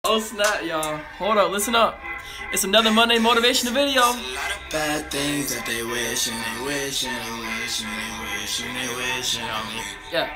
Oh snap, y'all. Hold up, listen up. It's another Monday motivational video. Bad things that they wish and they wish and they wish and they wish and they wish on me. Yeah.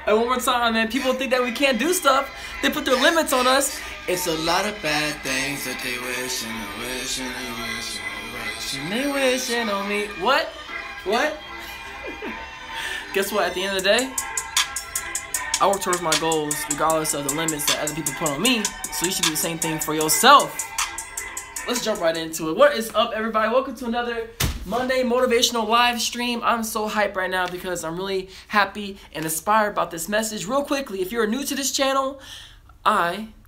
And one more time, man. People think that we can't do stuff. They put their limits on us. It's a lot of bad things that they wish and they wish and they wish and they wish And they wishing on me. What? What? Guess what? At the end of the day, I work towards my goals regardless of the limits that other people put on me. So you should do the same thing for yourself. Let's jump right into it. What is up, everybody? Welcome to another Monday motivational live stream. I'm so hyped right now because I'm really happy and inspired about this message. Real quickly, if you're new to this channel,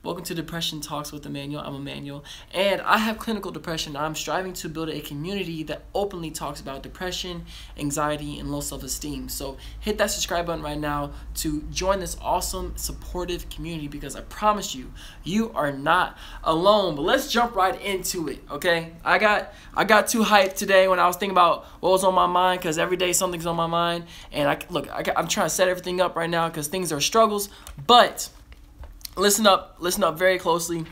welcome to Depression Talks with Immanuel. I'm Immanuel, and I have clinical depression. I'm striving to build a community that openly talks about depression, anxiety, and low self-esteem. So hit that subscribe button right now to join this awesome, supportive community because I promise you, you are not alone. But let's jump right into it, okay? I got too hyped today when I was thinking about what was on my mind because every day something's on my mind. And I'm trying to set everything up right now because things are struggles, but listen up very closely.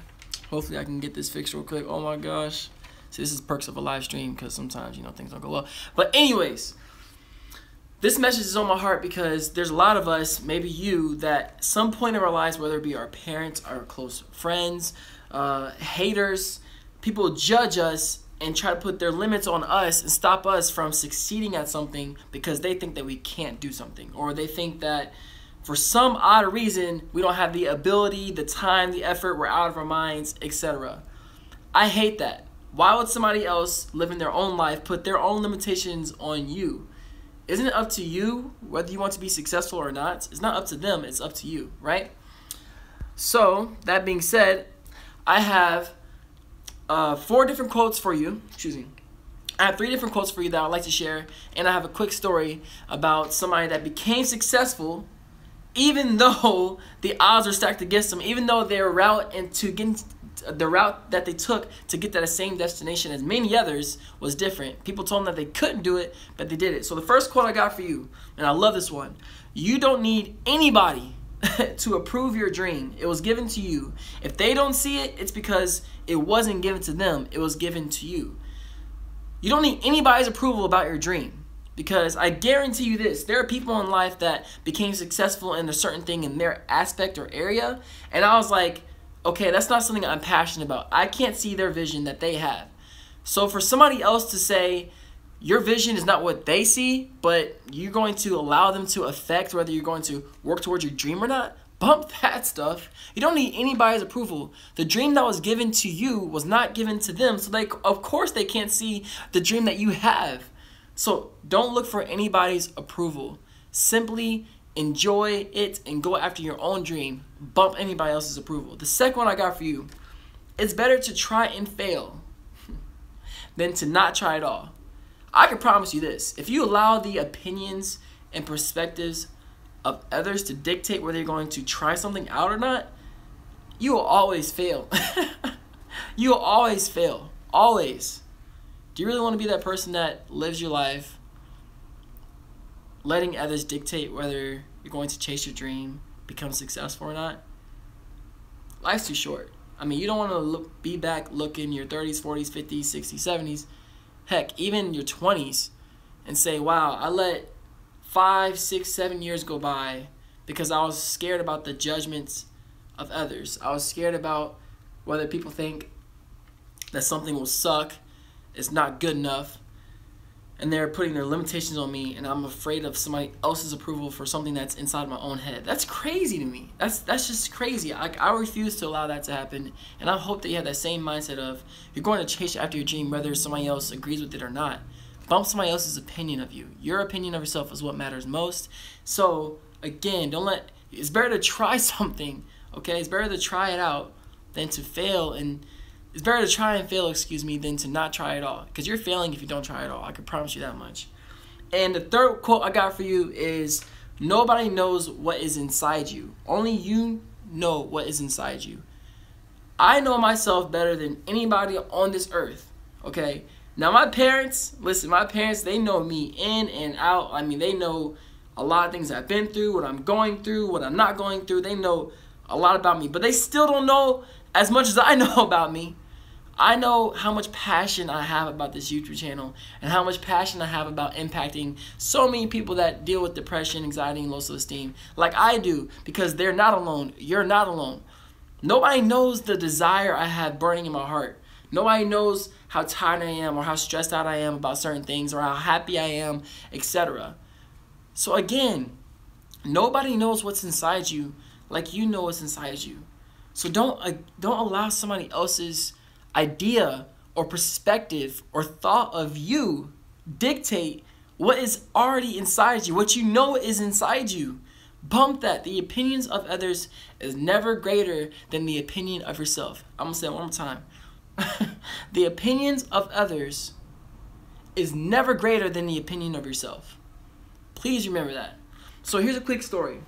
Hopefully I can get this fixed real quick. Oh my gosh. See, this is perks of a live stream because sometimes, things don't go well. But anyways, this message is on my heart because there's a lot of us, maybe you, that some point of our lives, whether it be our parents, our close friends, haters, people judge us and try to put their limits on us and stop us from succeeding at something because they think that we can't do something, or they think that for some odd reason, we don't have the ability, the time, the effort, we're out of our minds, etc. I hate that. Why would somebody else living their own life put their own limitations on you? Isn't it up to you whether you want to be successful or not? It's not up to them, it's up to you, right? So, that being said, I have 4 different quotes for you. Excuse me. I have 3 different quotes for you that I'd like to share, and I have a quick story about somebody that became successful even though the odds are stacked against them, even though their route the route that they took to get to the same destination as many others was different. People told them that they couldn't do it, but they did it. So the first quote I got for you, and I love this one: you don't need anybody to approve your dream. It was given to you. If they don't see it, it's because it wasn't given to them. It was given to you. You don't need anybody's approval about your dream. Because I guarantee you this, there are people in life that became successful in a certain thing in their aspect or area, and I was like, okay, that's not something I'm passionate about. I can't see their vision that they have. So for somebody else to say your vision is not what they see, but you're going to allow them to affect whether you're going to work towards your dream or not, bump that stuff. You don't need anybody's approval. The dream that was given to you was not given to them, so of course they can't see the dream that you have. So don't look for anybody's approval. Simply enjoy it and go after your own dream. Bump anybody else's approval. The second one I got for you: it's better to try and fail than to not try at all. I can promise you this: if you allow the opinions and perspectives of others to dictate whether you're going to try something out or not, you will always fail. You will always fail. Always. Do you really want to be that person that lives your life letting others dictate whether you're going to chase your dream, become successful or not? Life's too short. I mean, you don't want to be back looking your 30s, 40s, 50s, 60s, 70s, heck, even your 20s, and say, wow, I let 5, 6, 7 years go by because I was scared about the judgments of others. I was scared about whether people think that something will suck, it's not good enough, and they're putting their limitations on me, and I'm afraid of somebody else's approval for something that's inside my own head. That's crazy to me. That's just crazy. I refuse to allow that to happen, and I hope that you have that same mindset of you're going to chase after your dream whether somebody else agrees with it or not. Bump somebody else's opinion of you. Your opinion of yourself is what matters most. So again, it's better to try something, okay? It's better to try it out than to fail, and it's better to try and fail, than to not try at all. Because you're failing if you don't try at all. I can promise you that much. And the third quote I got for you is, nobody knows what is inside you. Only you know what is inside you. I know myself better than anybody on this earth, okay? Now, my parents, they know me in and out. I mean, they know a lot of things I've been through, what I'm going through, what I'm not going through. They know a lot about me, but they still don't know as much as I know about me. I know how much passion I have about this YouTube channel and how much passion I have about impacting so many people that deal with depression, anxiety, and low self-esteem like I do, because they're not alone. You're not alone. Nobody knows the desire I have burning in my heart. Nobody knows how tired I am or how stressed out I am about certain things or how happy I am, etc. So again, nobody knows what's inside you like you know what's inside you. So don't allow somebody else's idea or perspective or thought of you dictate what is already inside you, what you know is inside you. Bump that. The opinions of others is never greater than the opinion of yourself. I'm going to say it one more time. The opinions of others is never greater than the opinion of yourself. Please remember that. So here's a quick story.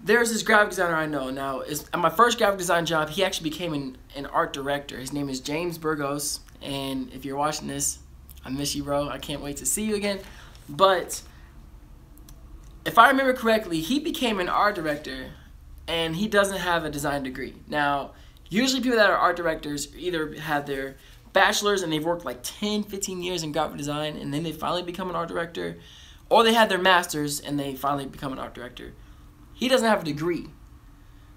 There's this graphic designer I know. Now, at my first graphic design job, he actually became an art director. His name is James Burgos. And if you're watching this, I miss you, bro. I can't wait to see you again. But if I remember correctly, he became an art director, and he doesn't have a design degree. Now, usually people that are art directors either have their bachelor's and they've worked like 10, 15 years in graphic design, and then they finally become an art director, or they had their master's and they finally become an art director. He doesn't have a degree.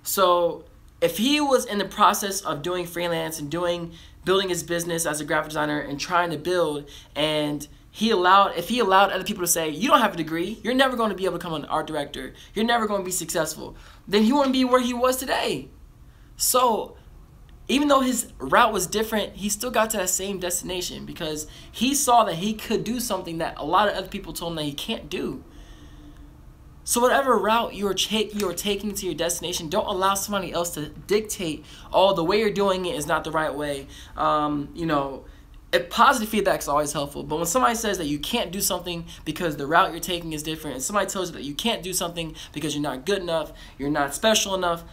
So if he was in the process of doing freelance and building his business as a graphic designer and trying to build, and if he allowed other people to say, you don't have a degree, you're never going to be able to become an art director, you're never going to be successful, then he wouldn't be where he was today. So even though his route was different, he still got to that same destination because he saw that he could do something that a lot of other people told him that he can't do. So whatever route you're taking to your destination, don't allow somebody else to dictate, oh, the way you're doing it is not the right way. Positive feedback is always helpful. But when somebody says that you can't do something because the route you're taking is different, and somebody tells you that you can't do something because you're not good enough, you're not special enough,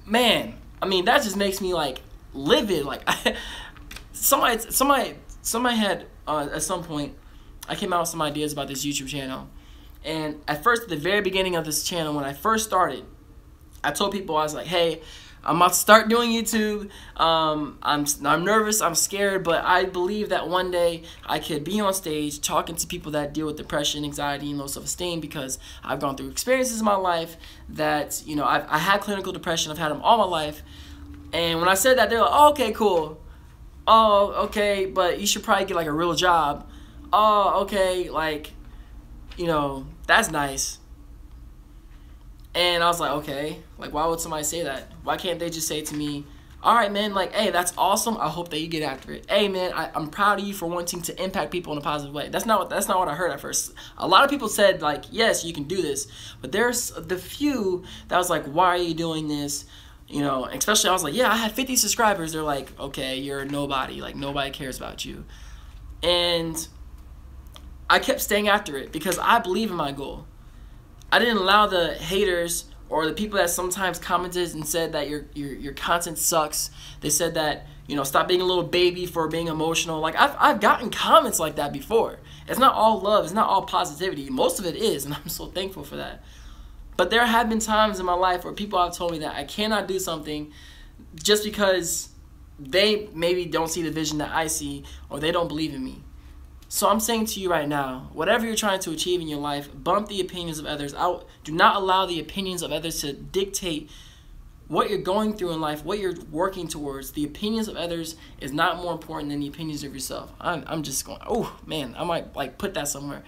man, I mean, that just makes me like livid. Like somebody had at some point, I came out with some ideas about this YouTube channel. And at first, at the very beginning of this channel, when I first started, I told people, I was like, hey, I'm about to start doing YouTube. I'm nervous, I'm scared, but I believe that one day I could be on stage talking to people that deal with depression, anxiety, and low self-esteem, because I've gone through experiences in my life that, I had clinical depression. I've had them all my life. And when I said that, they're like, oh, okay, cool. Oh, okay, but you should probably get like a real job. Oh, okay, like, that's nice. And I was like, okay, like, why would somebody say that? Why can't they just say to me, all right, man, like, hey, that's awesome. I hope that you get after it. Hey, man, I'm proud of you for wanting to impact people in a positive way. That's not what I heard at first. A lot of people said, like, yes, you can do this. But there's the few that was like, why are you doing this? Especially I was like, yeah, I had 50 subscribers. They're like, okay, you're a nobody. Like, nobody cares about you. And I kept staying after it because I believe in my goal. I didn't allow the haters or the people that sometimes commented and said that your content sucks. They said that, stop being a little baby for being emotional. Like, I've gotten comments like that before. It's not all love. It's not all positivity. Most of it is, and I'm so thankful for that. But there have been times in my life where people have told me that I cannot do something just because they maybe don't see the vision that I see, or they don't believe in me. So I'm saying to you right now, whatever you're trying to achieve in your life, bump the opinions of others out. Do not allow the opinions of others to dictate what you're going through in life, what you're working towards. The opinions of others is not more important than the opinions of yourself. I'm just going, oh, man, I might like put that somewhere.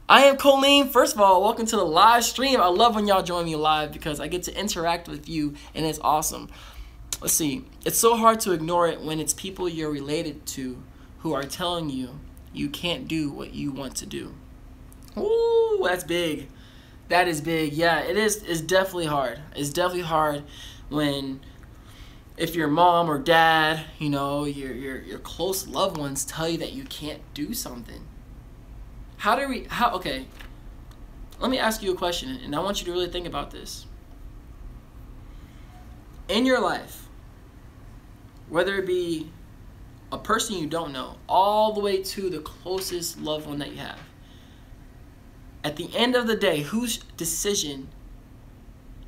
I am Colleen. First of all, welcome to the live stream. I love when y'all join me live because I get to interact with you, and it's awesome. Let's see. It's so hard to ignore it when it's people you're related to who are telling you you can't do what you want to do. Ooh, that's big. That is big. Yeah, it is. It's definitely hard. It's definitely hard if your mom or dad, your close loved ones tell you that you can't do something. Okay, let me ask you a question, and I want you to really think about this. In your life, whether it be a person you don't know, all the way to the closest loved one that you have, at the end of the day, whose decision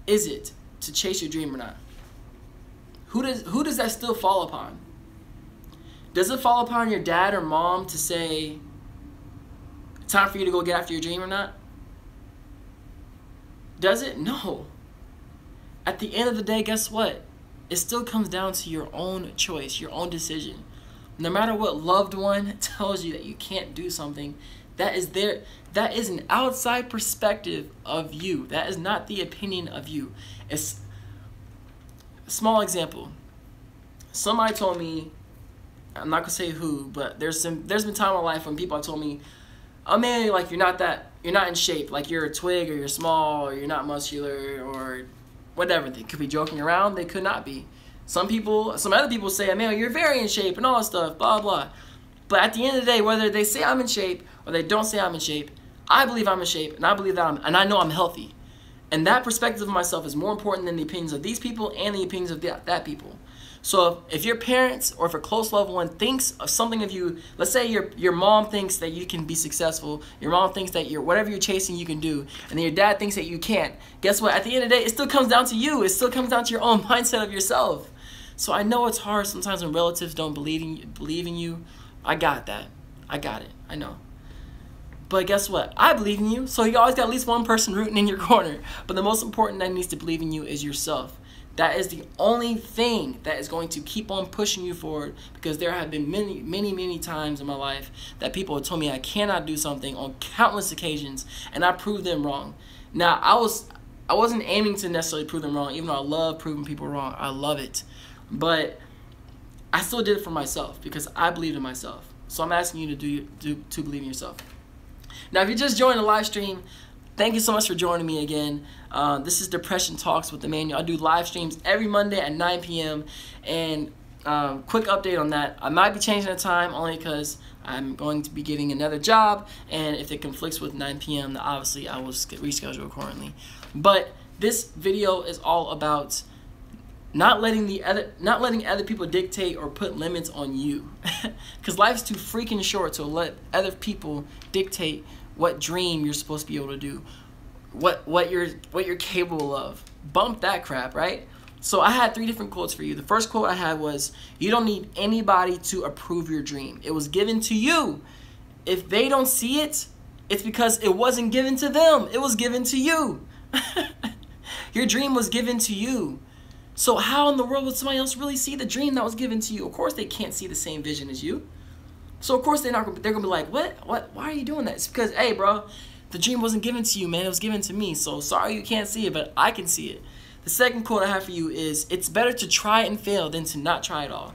is it to chase your dream or not? Who does that still fall upon? Does it fall upon your dad or mom to say, time for you to go get after your dream or not? Does it? No. At the end of the day, guess what? It still comes down to your own choice, your own decision. No matter what loved one tells you that you can't do something, that is an outside perspective of you. That is not the opinion of you. It's a small example. Somebody told me, I'm not gonna say who, but there's been time in my life when people have told me, oh man, like you're not in shape, like you're a twig or you're small or you're not muscular or whatever. They could be joking around, they could not be. Some other people say, man, you're very in shape and all that stuff, blah, blah. But at the end of the day, whether they say I'm in shape or they don't say I'm in shape, I believe I'm in shape and I believe that and I know I'm healthy. And that perspective of myself is more important than the opinions of these people and the opinions of that people. So if your parents or if a close loved one thinks of something of you, let's say your mom thinks that you can be successful, your mom thinks that whatever you're chasing you can do, and then your dad thinks that you can't. Guess what? At the end of the day, it still comes down to you. It still comes down to your own mindset of yourself. So I know it's hard sometimes when relatives don't believe in you. I got that. I got it. I know. But guess what? I believe in you. So you always got at least one person rooting in your corner. But the most important that needs to believe in you is yourself. That is the only thing that is going to keep on pushing you forward, because there have been many, many, many times in my life that people have told me I cannot do something on countless occasions, and I proved them wrong. Now, I wasn't aiming to necessarily prove them wrong, even though I love proving people wrong. I love it. But I still did it for myself because I believed in myself. So I'm asking you to believe in yourself. Now, if you just joined the live stream, thank you so much for joining me again. This is Depression Talks with Immanuel. I do live streams every Monday at 9 p.m. And quick update on that. I might be changing the time only because I'm going to be getting another job. And if it conflicts with 9 p.m., then obviously I will reschedule accordingly. But this video is all about not letting other people dictate or put limits on you. Because life's too freaking short to let other people dictate what dream you're supposed to be able to do, what you're capable of. Bump that crap, right? So I had 3 different quotes for you. The first quote I had was, you don't need anybody to approve your dream. It was given to you. If they don't see it, it's because it wasn't given to them. It was given to you. Your dream was given to you. So how in the world would somebody else really see the dream that was given to you? Of course they can't see the same vision as you. So of course they're gonna be like, what? Why are you doing that? It's because, hey, bro, the dream wasn't given to you, man. It was given to me. So sorry you can't see it, but I can see it. The second quote I have for you is, it's better to try and fail than to not try at all.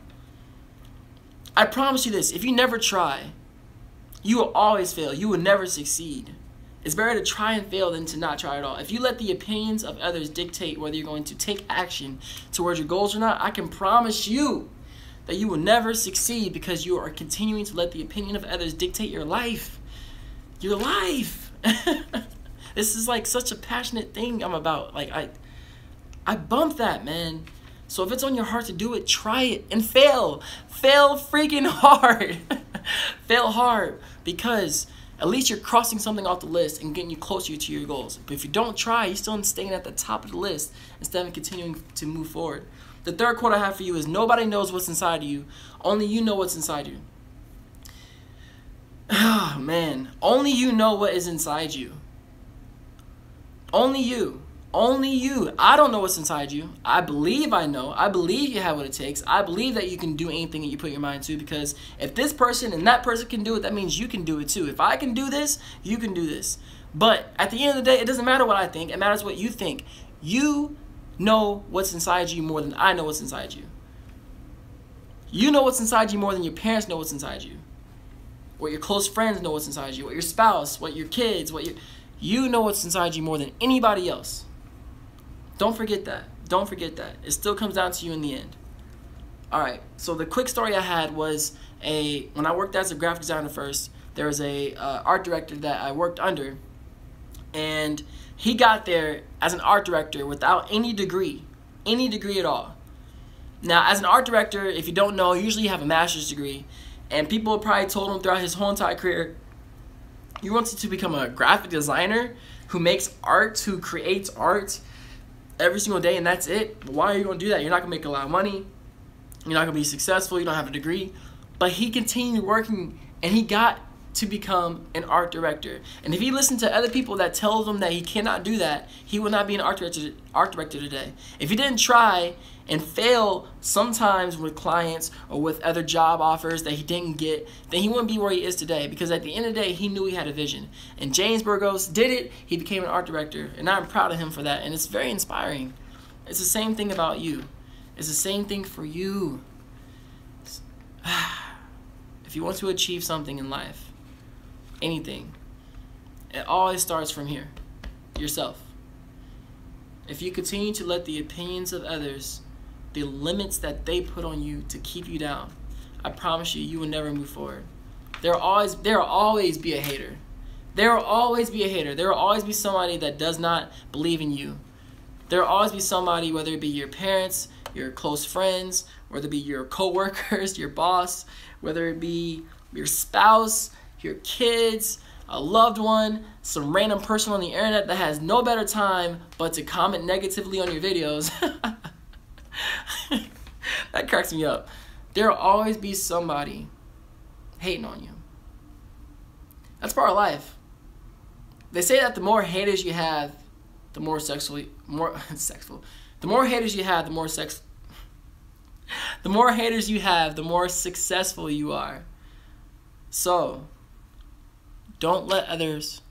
I promise you this, if you never try, you will always fail. You will never succeed. It's better to try and fail than to not try at all. If you let the opinions of others dictate whether you're going to take action towards your goals or not, I can promise you that you will never succeed, because you are continuing to let the opinion of others dictate your life. Your life. This is like such a passionate thing I'm about. Like I bump that, man. So if it's on your heart to do it, try it and fail. Fail freaking hard. Fail hard, because at least you're crossing something off the list and getting you closer to your goals. But if you don't try, you're still staying at the top of the list instead of continuing to move forward. The third quote I have for you is, nobody knows what's inside of you. Only you know what's inside you. Oh, man. Only you know what is inside you. Only you. Only you. I don't know what's inside you. I believe I know. I believe you have what it takes. I believe that you can do anything that you put your mind to, because if this person and that person can do it, that means you can do it too. If I can do this, you can do this. But at the end of the day, it doesn't matter what I think. It matters what you think. You know what's inside you more than I know what's inside you. You know what's inside you more than your parents know what's inside you. What your close friends know what's inside you. What your spouse, what your kids, you know what's inside you more than anybody else. Don't forget that. Don't forget that. It still comes down to you in the end. Alright, so the quick story I had was, when I worked as a graphic designer first, there was a art director that I worked under, and he got there as an art director without any degree at all. Now, as an art director, if you don't know, usually you have a master's degree, and people probably told him throughout his whole entire career, you want to become a graphic designer who makes art, who creates art. every single day and that's it, but why are you going to do that? You're not going to make a lot of money. You're not going to be successful. You don't have a degree. But he continued working, and he got to become an art director. And if he listened to other people that tell him that he cannot do that, he would not be an art director today. If he didn't try and fail sometimes with clients or with other job offers that he didn't get, then he wouldn't be where he is today, because at the end of the day, he knew he had a vision. And James Burgos did it. He became an art director, and I'm proud of him for that, and it's very inspiring. It's the same thing about you. It's the same thing for you. If you want to achieve something in life, anything, it always starts from here, yourself. If you continue to let the opinions of others, the limits that they put on you to keep you down, I promise you, you will never move forward. There will always be a hater. There will always be a hater. There will always be somebody that does not believe in you. There will always be somebody, whether it be your parents, your close friends, whether it be your coworkers, your boss, whether it be your spouse, your kids, a loved one, some random person on the internet that has no better time but to comment negatively on your videos. That cracks me up. There will always be somebody hating on you. That's part of life. They say that the more haters you have, the more the more haters you have, the more haters you have, the more successful you are. So, don't let others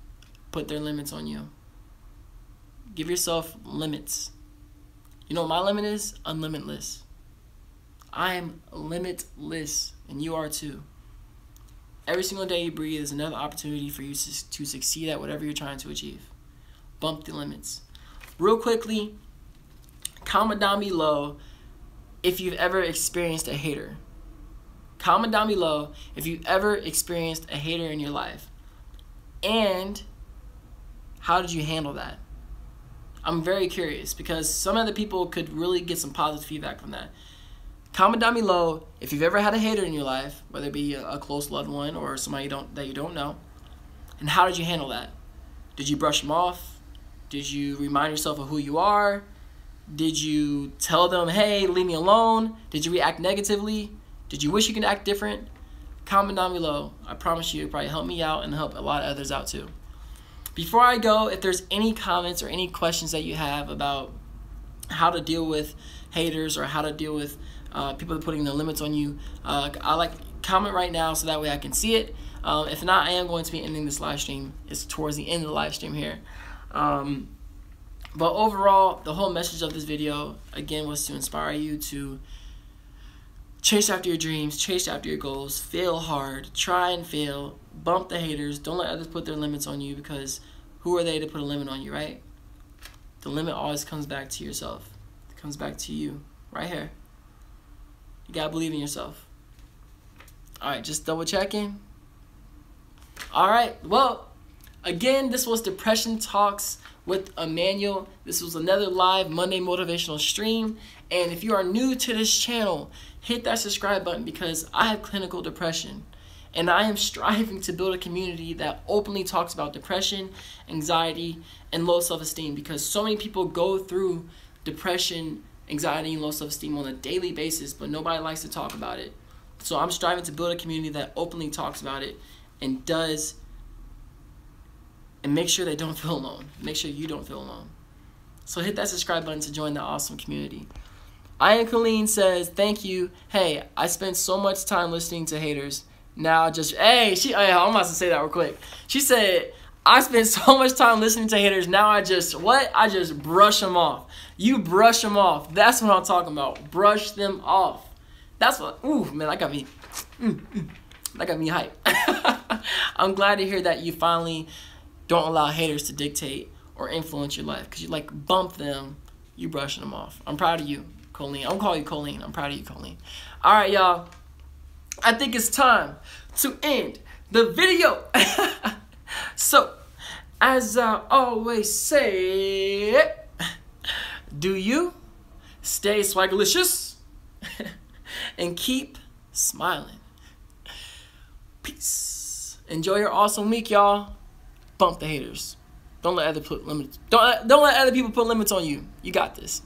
put their limits on you. Give yourself limits. You know what my limit is? Unlimitless. I am limitless, and you are too. Every single day you breathe is another opportunity for you to succeed at whatever you're trying to achieve. Bump the limits. Real quickly, comment down below if you've ever experienced a hater. Comment down below if you've ever experienced a hater in your life. And how did you handle that? I'm very curious, because some other people could really get some positive feedback from that. Comment down below if you've ever had a hater in your life, whether it be a close loved one or somebody that you don't know. And how did you handle that? Did you brush them off? Did you remind yourself of who you are? Did you tell them, hey, leave me alone? Did you react negatively? Did you wish you could act different? Comment down below. I promise you it'll probably help me out and help a lot of others out too. Before I go, if there's any comments or any questions that you have about how to deal with haters or how to deal with people putting their limits on you, comment right now so that way I can see it. If not, I am going to be ending this live stream. It's towards the end of the live stream here. But overall, the whole message of this video, again, was to inspire you to chase after your dreams, chase after your goals, fail hard, try and fail, bump the haters, don't let others put their limits on you, because who are they to put a limit on you, right? The limit always comes back to yourself. It comes back to you, right here. You gotta believe in yourself. Alright, just double checking. Alright, well, again, this was Depression Talks with Immanuel. This was another live Monday motivational stream. And if you are new to this channel, hit that subscribe button, because I have clinical depression. And I am striving to build a community that openly talks about depression, anxiety, and low self-esteem, because so many people go through depression, anxiety, and low self-esteem on a daily basis, but nobody likes to talk about it. So I'm striving to build a community that openly talks about it and make sure they don't feel alone. Make sure you don't feel alone. So hit that subscribe button to join the awesome community. I Am Colleen says, thank you. Hey, I spent so much time listening to haters. Now just, I'm about to say that real quick. She said, I spent so much time listening to haters. Now I just brush them off. You brush them off. That's what I'm talking about. Brush them off. That's what, ooh, man, that got me hyped. I'm glad to hear that you finally don't allow haters to dictate or influence your life, because you bump them, you brushing them off. I'm proud of you, Colleen. I'm gonna call you Colleen. I'm proud of you, Colleen. All right, y'all. I think it's time to end the video. So, as I always say, do you stay swagalicious and keep smiling. Peace. Enjoy your awesome week, y'all. Bump the haters. Don't let other put limits. Don't let other people put limits on you. You got this.